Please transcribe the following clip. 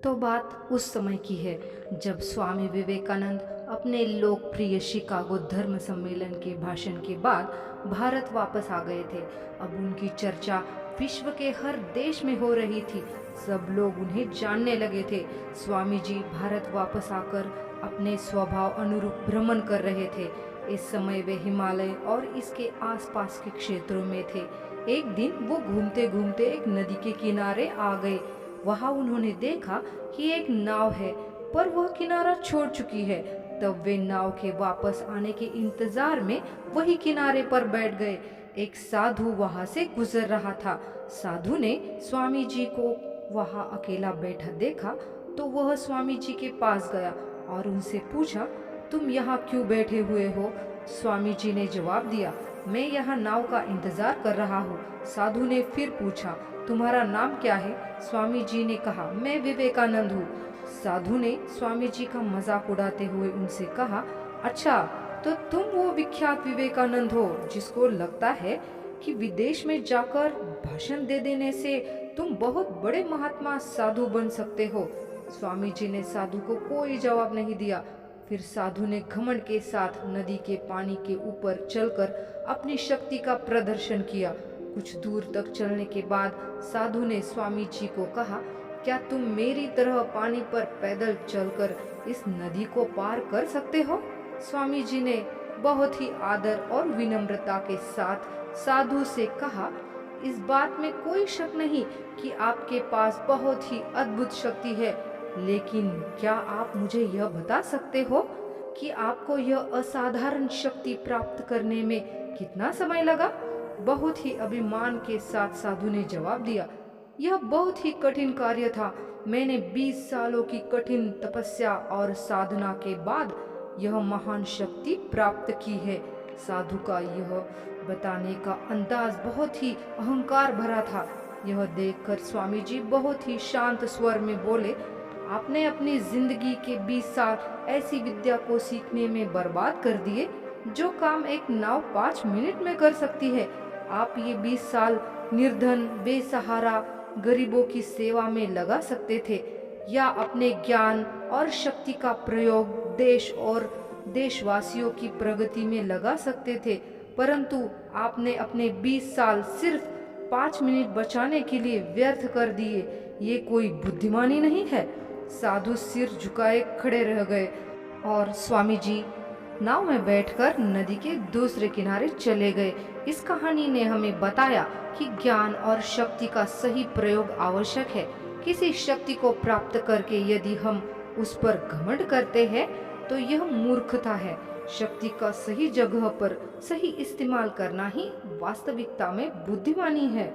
तो बात उस समय की है जब स्वामी विवेकानंद अपने लोकप्रिय शिकागो धर्म सम्मेलन के भाषण के बाद भारत वापस आ गए थे। अब उनकी चर्चा विश्व के हर देश में हो रही थी। सब लोग उन्हें जानने लगे थे। स्वामी जी भारत वापस आकर अपने स्वभाव अनुरूप भ्रमण कर रहे थे। इस समय वे हिमालय और इसके आसपास के क्षेत्रों में थे। एक दिन वो घूमते घूमते एक नदी के किनारे आ गए। वहां उन्होंने देखा कि एक नाव है, पर वह किनारा छोड़ चुकी है। तब वे नाव के वापस आने के इंतजार में वही किनारे पर बैठ गए। एक साधु वहां से गुजर रहा था। साधु ने स्वामी जी को वहां अकेला बैठा देखा, तो वह स्वामी जी के पास गया और उनसे पूछा, तुम यहाँ क्यों बैठे हुए हो? स्वामी जी ने जवाब दिया, मैं यहाँ नाव का इंतजार कर रहा हूँ। साधु ने फिर पूछा, तुम्हारा नाम क्या है? स्वामी जी ने कहा, मैं विवेकानंद हूँ। साधु ने स्वामी जी का मजाक उड़ाते हुए उनसे कहा, अच्छा, तो तुम वो विख्यात विवेकानंद हो जिसको लगता है कि विदेश में जाकर भाषण दे देने से तुम बहुत बड़े महात्मा साधु बन सकते हो। स्वामी जी ने साधु को कोई जवाब नहीं दिया। फिर साधु ने घमंड के साथ नदी के पानी के ऊपर चलकर अपनी शक्ति का प्रदर्शन किया। कुछ दूर तक चलने के बाद साधु ने स्वामी जी को कहा, क्या तुम मेरी तरह पानी पर पैदल चलकर इस नदी को पार कर सकते हो? स्वामी जी ने बहुत ही आदर और विनम्रता के साथ साधु से कहा, इस बात में कोई शक नहीं कि आपके पास बहुत ही अद्भुत शक्ति है, लेकिन क्या आप मुझे यह बता सकते हो कि आपको यह असाधारण शक्ति प्राप्त करने में कितना समय लगा? बहुत ही अभिमान के साथ साधु ने जवाब दिया, यह बहुत ही कठिन कार्य था। मैंने 20 सालों की कठिन तपस्या और साधना के बाद यह महान शक्ति प्राप्त की है। साधु का यह बताने का अंदाज बहुत ही अहंकार भरा था। यह देखकर स्वामी जी बहुत ही शांत स्वर में बोले, आपने अपनी जिंदगी के 20 साल ऐसी विद्या को सीखने में बर्बाद कर दिए जो काम एक नाव 5 मिनट में कर सकती है। आप ये 20 साल निर्धन, बेसहारा गरीबों की सेवा में लगा सकते थे, या अपने ज्ञान और शक्ति का प्रयोग देश और देशवासियों की प्रगति में लगा सकते थे, परंतु आपने अपने 20 साल सिर्फ 5 मिनट बचाने के लिए व्यर्थ कर दिए। ये कोई बुद्धिमानी नहीं है। साधु सिर झुकाए खड़े रह गए और स्वामी जी नाव में बैठकर नदी के दूसरे किनारे चले गए। इस कहानी ने हमें बताया कि ज्ञान और शक्ति का सही प्रयोग आवश्यक है। किसी शक्ति को प्राप्त करके यदि हम उस पर घमंड करते हैं तो यह मूर्खता है। शक्ति का सही जगह पर सही इस्तेमाल करना ही वास्तविकता में बुद्धिमानी है।